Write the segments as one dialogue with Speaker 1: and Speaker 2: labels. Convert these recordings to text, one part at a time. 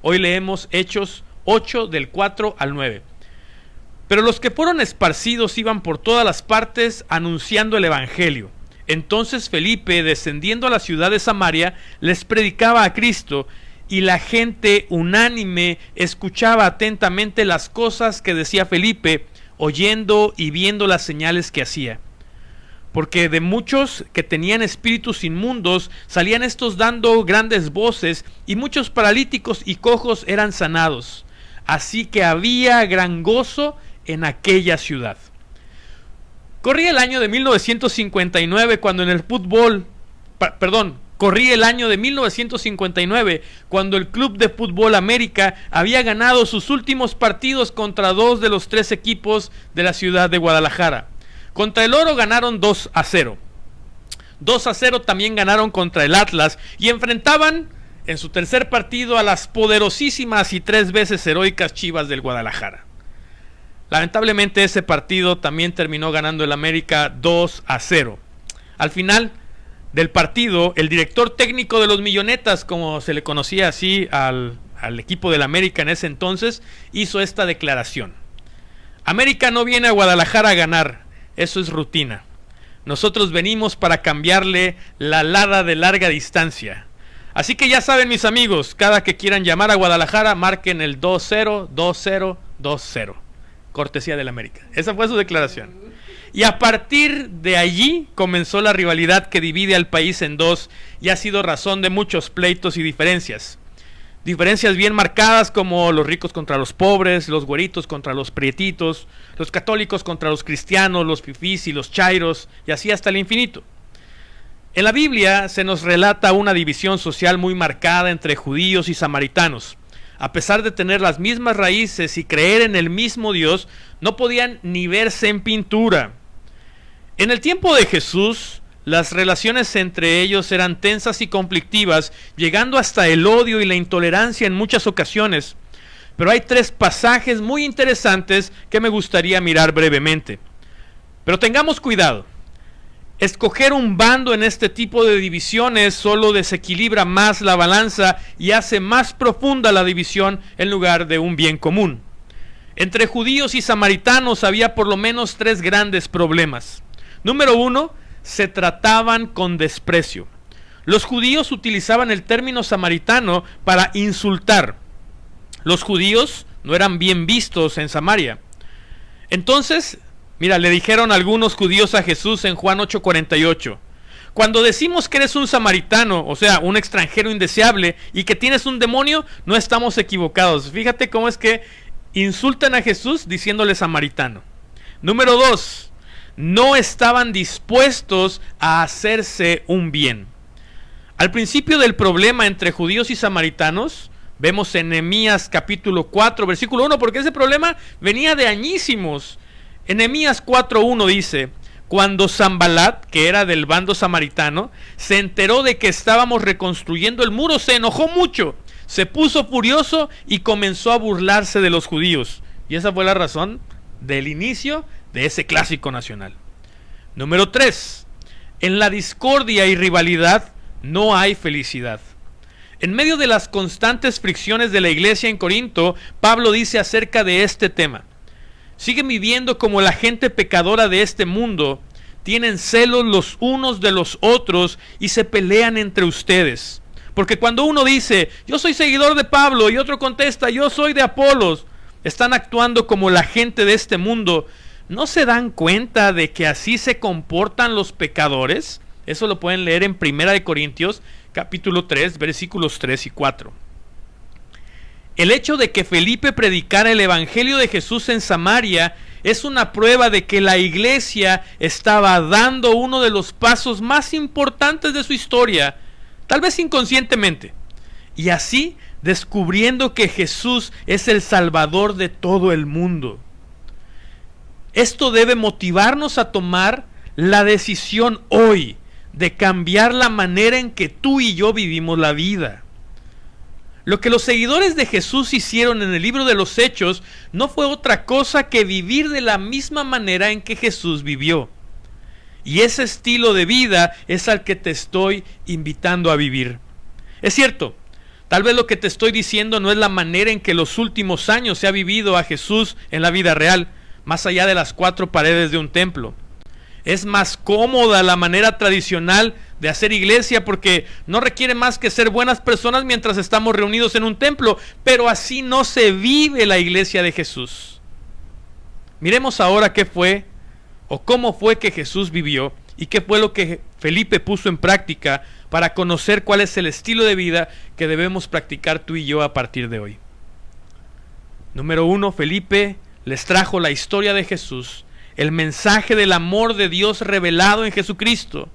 Speaker 1: Hoy leemos Hechos 8 del 4 al 9. Pero los que fueron esparcidos iban por todas las partes anunciando el evangelio. Entonces Felipe, descendiendo a la ciudad de Samaria, les predicaba a Cristo, y la gente unánime escuchaba atentamente las cosas que decía Felipe, oyendo y viendo las señales que hacía. Porque de muchos que tenían espíritus inmundos salían estos dando grandes voces, y muchos paralíticos y cojos eran sanados. Así que había gran gozo en aquella ciudad. Corría el año de 1959 cuando en el fútbol, corría el año de 1959 cuando el Club de Fútbol América había ganado sus últimos partidos contra 2 de los 3 equipos de la ciudad de Guadalajara. Contra el Oro ganaron 2-0. 2-0 también ganaron contra el Atlas y enfrentaban en su tercer partido a las poderosísimas y 3 veces heroicas Chivas del Guadalajara. Lamentablemente ese partido también terminó ganando el América 2-0. Al final del partido, el director técnico de los Millonetas, como se le conocía así al equipo del América en ese entonces, hizo esta declaración: América no viene a Guadalajara a ganar, eso es rutina. Nosotros venimos para cambiarle la lada de larga distancia. Así que ya saben, mis amigos, cada que quieran llamar a Guadalajara, marquen el 20 20 20. Cortesía del América. Esa fue su declaración. Y a partir de allí comenzó la rivalidad que divide al país en dos y ha sido razón de muchos pleitos y diferencias. Diferencias bien marcadas como los ricos contra los pobres, los güeritos contra los prietitos, los católicos contra los cristianos, los fifís y los chairos, y así hasta el infinito. En la Biblia se nos relata una división social muy marcada entre judíos y samaritanos. A pesar de tener las mismas raíces y creer en el mismo Dios, no podían ni verse en pintura. En el tiempo de Jesús, las relaciones entre ellos eran tensas y conflictivas, llegando hasta el odio y la intolerancia en muchas ocasiones. Pero hay 3 pasajes muy interesantes que me gustaría mirar brevemente. Pero tengamos cuidado. Escoger un bando en este tipo de divisiones solo desequilibra más la balanza y hace más profunda la división en lugar de un bien común. Entre judíos y samaritanos había por lo menos 3 grandes problemas. Número 1, se trataban con desprecio. Los judíos utilizaban el término samaritano para insultar. Los judíos no eran bien vistos en Samaria. Entonces, mira, le dijeron algunos judíos a Jesús en Juan 8:48. Cuando decimos que eres un samaritano, o sea, un extranjero indeseable, y que tienes un demonio, no estamos equivocados. Fíjate cómo es que insultan a Jesús diciéndole samaritano. Número 2, no estaban dispuestos a hacerse un bien. Al principio del problema entre judíos y samaritanos, vemos en Nehemías capítulo 4, versículo 1, porque ese problema venía de añísimos. En Nehemías 4:1 dice: cuando Sanbalat, que era del bando samaritano, se enteró de que estábamos reconstruyendo el muro, se enojó mucho, se puso furioso y comenzó a burlarse de los judíos. Y esa fue la razón del inicio de ese clásico nacional. Número 3. En la discordia y rivalidad no hay felicidad. En medio de las constantes fricciones de la iglesia en Corinto, Pablo dice acerca de este tema: siguen viviendo como la gente pecadora de este mundo, tienen celos los unos de los otros y se pelean entre ustedes. Porque cuando uno dice, yo soy seguidor de Pablo, y otro contesta, yo soy de Apolos, están actuando como la gente de este mundo. ¿No se dan cuenta de que así se comportan los pecadores? Eso lo pueden leer en 1 Corintios capítulo 3, versículos 3 y 4. El hecho de que Felipe predicara el evangelio de Jesús en Samaria es una prueba de que la iglesia estaba dando uno de los pasos más importantes de su historia, tal vez inconscientemente, y así descubriendo que Jesús es el Salvador de todo el mundo. Esto debe motivarnos a tomar la decisión hoy de cambiar la manera en que tú y yo vivimos la vida. Lo que los seguidores de Jesús hicieron en el libro de los Hechos no fue otra cosa que vivir de la misma manera en que Jesús vivió. Y ese estilo de vida es al que te estoy invitando a vivir. Es cierto, Tal vez lo que te estoy diciendo no es la manera en que los últimos años se ha vivido a Jesús en la vida real, más allá de las 4 paredes de un templo. Es más cómoda la manera tradicional de hacer iglesia porque no requiere más que ser buenas personas mientras estamos reunidos en un templo, pero así no se vive la iglesia de Jesús. Miremos ahora qué fue o cómo fue que Jesús vivió y qué fue lo que Felipe puso en práctica para conocer cuál es el estilo de vida que debemos practicar tú y yo a partir de hoy. Número 1, Felipe les trajo la historia de Jesús, el mensaje del amor de Dios revelado en Jesucristo.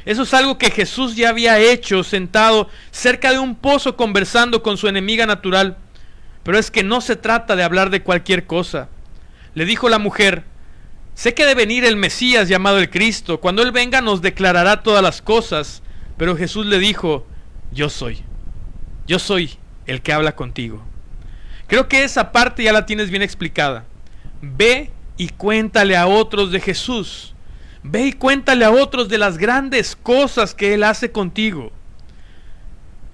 Speaker 1: Eso es algo que Jesús ya había hecho sentado cerca de un pozo conversando con su enemiga natural. Pero es que no se trata de hablar de cualquier cosa. Le dijo la mujer: sé que debe venir el Mesías llamado el Cristo. Cuando Él venga nos declarará todas las cosas. Pero Jesús le dijo: yo soy el que habla contigo. Creo que esa parte ya la tienes bien explicada. Ve y cuéntale a otros de Jesús. Ve y cuéntale a otros de las grandes cosas que Él hace contigo.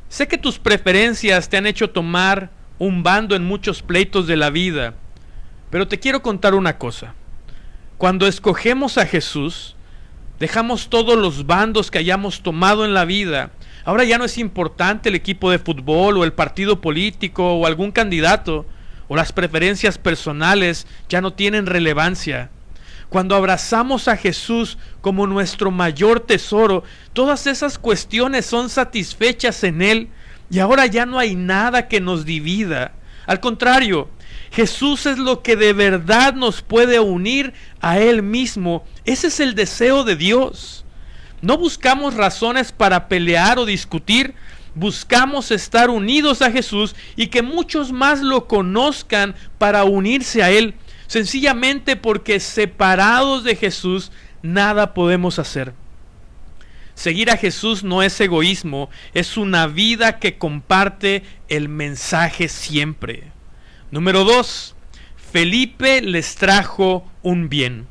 Speaker 1: Sé que tus preferencias te han hecho tomar un bando en muchos pleitos de la vida, pero te quiero contar una cosa. Cuando escogemos a Jesús, dejamos todos los bandos que hayamos tomado en la vida. Ahora ya no es importante el equipo de fútbol o el partido político o algún candidato, o las preferencias personales ya no tienen relevancia. Cuando abrazamos a Jesús como nuestro mayor tesoro, todas esas cuestiones son satisfechas en Él y ahora ya no hay nada que nos divida. Al contrario, Jesús es lo que de verdad nos puede unir a Él mismo. Ese es el deseo de Dios. No buscamos razones para pelear o discutir. Buscamos estar unidos a Jesús y que muchos más lo conozcan para unirse a Él, sencillamente porque separados de Jesús nada podemos hacer. Seguir a Jesús no es egoísmo, es una vida que comparte el mensaje siempre. Número 2, Felipe les trajo un bien.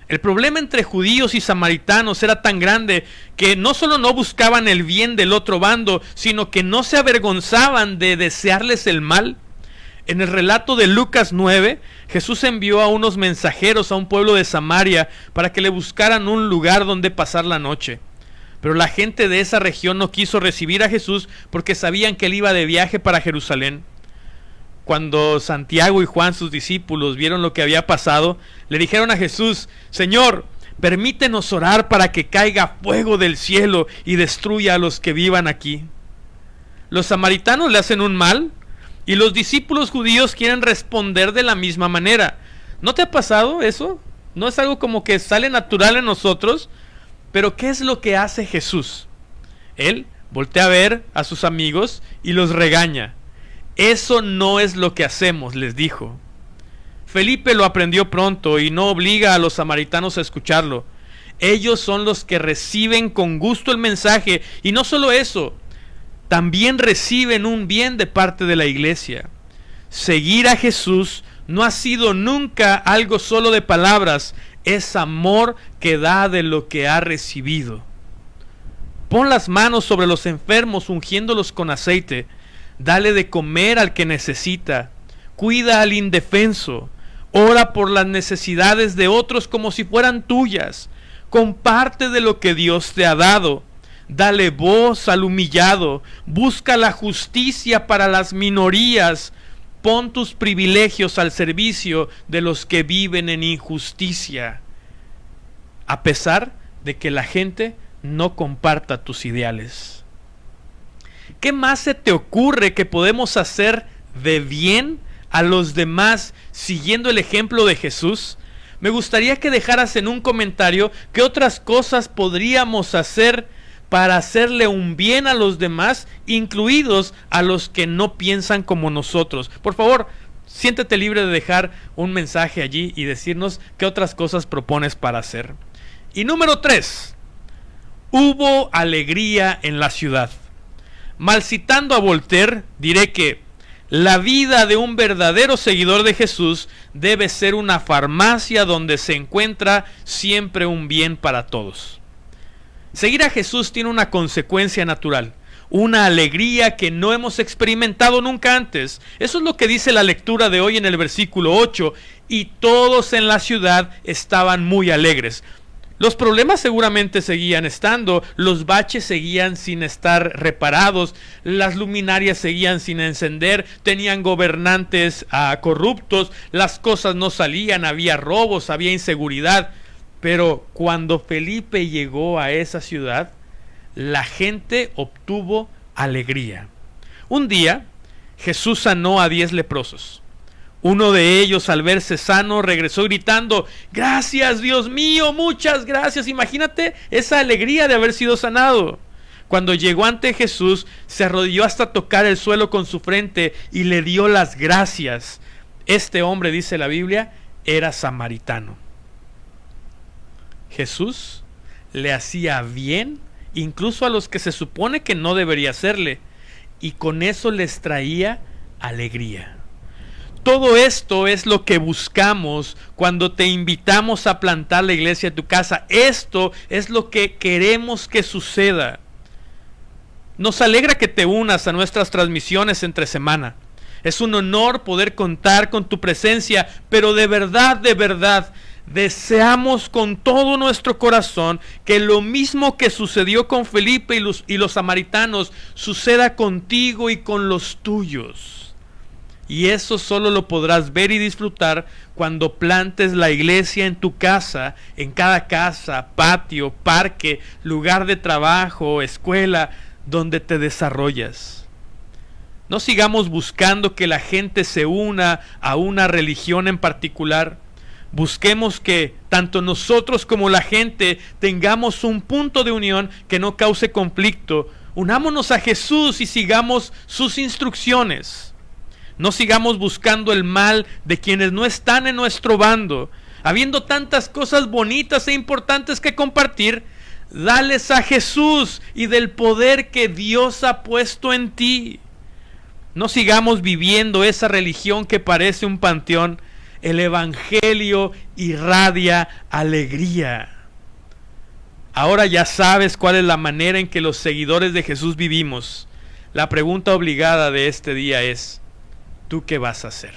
Speaker 1: El problema entre judíos y samaritanos era tan grande que no solo no buscaban el bien del otro bando, sino que no se avergonzaban de desearles el mal. En el relato de Lucas 9, Jesús envió a unos mensajeros a un pueblo de Samaria para que le buscaran un lugar donde pasar la noche. Pero la gente de esa región no quiso recibir a Jesús porque sabían que él iba de viaje para Jerusalén. Cuando Santiago y Juan, sus discípulos, vieron lo que había pasado, le dijeron a Jesús: Señor, permítenos orar para que caiga fuego del cielo y destruya a los que vivan aquí. Los samaritanos le hacen un mal y los discípulos judíos quieren responder de la misma manera. ¿No te ha pasado eso? ¿No es algo como que sale natural en nosotros? Pero ¿qué es lo que hace Jesús? Él voltea a ver a sus amigos y los regaña. Eso no es lo que hacemos, les dijo. Felipe lo aprendió pronto y no obliga a los samaritanos a escucharlo. Ellos son los que reciben con gusto el mensaje, y no solo eso, también reciben un bien de parte de la iglesia. Seguir a Jesús no ha sido nunca algo solo de palabras, es amor que da de lo que ha recibido. Pon las manos sobre los enfermos ungiéndolos con aceite. Dale de comer al que necesita. Cuida al indefenso. Ora por las necesidades de otros como si fueran tuyas. Comparte de lo que Dios te ha dado. Dale voz al humillado. Busca la justicia para las minorías. Pon tus privilegios al servicio de los que viven en injusticia, a pesar de que la gente no comparta tus ideales. ¿Qué más se te ocurre que podemos hacer de bien a los demás siguiendo el ejemplo de Jesús? Me gustaría que dejaras en un comentario qué otras cosas podríamos hacer para hacerle un bien a los demás, incluidos a los que no piensan como nosotros. Por favor, siéntete libre de dejar un mensaje allí y decirnos qué otras cosas propones para hacer. Y número 3, hubo alegría en la ciudad. Mal citando a Voltaire, diré que la vida de un verdadero seguidor de Jesús debe ser una farmacia donde se encuentra siempre un bien para todos. Seguir a Jesús tiene una consecuencia natural, una alegría que no hemos experimentado nunca antes. Eso es lo que dice la lectura de hoy en el versículo 8. Y todos en la ciudad estaban muy alegres. Los problemas seguramente seguían estando, los baches seguían sin estar reparados, las luminarias seguían sin encender, tenían gobernantes corruptos, las cosas no salían, había robos, había inseguridad. Pero cuando Felipe llegó a esa ciudad, la gente obtuvo alegría. Un día, Jesús sanó a 10 leprosos. Uno de ellos, al verse sano, regresó gritando: gracias, Dios mío, muchas gracias. Imagínate esa alegría de haber sido sanado. Cuando llegó ante Jesús, se arrodilló hasta tocar el suelo con su frente y le dio las gracias. Este hombre, dice la Biblia, era samaritano. Jesús le hacía bien incluso a los que se supone que no debería hacerle, y con eso les traía alegría. Todo esto es lo que buscamos cuando te invitamos a plantar la iglesia en tu casa. Esto es lo que queremos que suceda. Nos alegra que te unas a nuestras transmisiones entre semana. Es un honor poder contar con tu presencia, pero de verdad, deseamos con todo nuestro corazón que lo mismo que sucedió con Felipe y los samaritanos suceda contigo y con los tuyos. Y eso solo lo podrás ver y disfrutar cuando plantes la iglesia en tu casa, en cada casa, patio, parque, lugar de trabajo, escuela, donde te desarrollas. No sigamos buscando que la gente se una a una religión en particular. Busquemos que tanto nosotros como la gente tengamos un punto de unión que no cause conflicto. Unámonos a Jesús y sigamos sus instrucciones. No sigamos buscando el mal de quienes no están en nuestro bando. Habiendo tantas cosas bonitas e importantes que compartir, dales a Jesús y del poder que Dios ha puesto en ti. No sigamos viviendo esa religión que parece un panteón. El evangelio irradia alegría. Ahora ya sabes cuál es la manera en que los seguidores de Jesús vivimos. La pregunta obligada de este día es: ¿tú qué vas a hacer?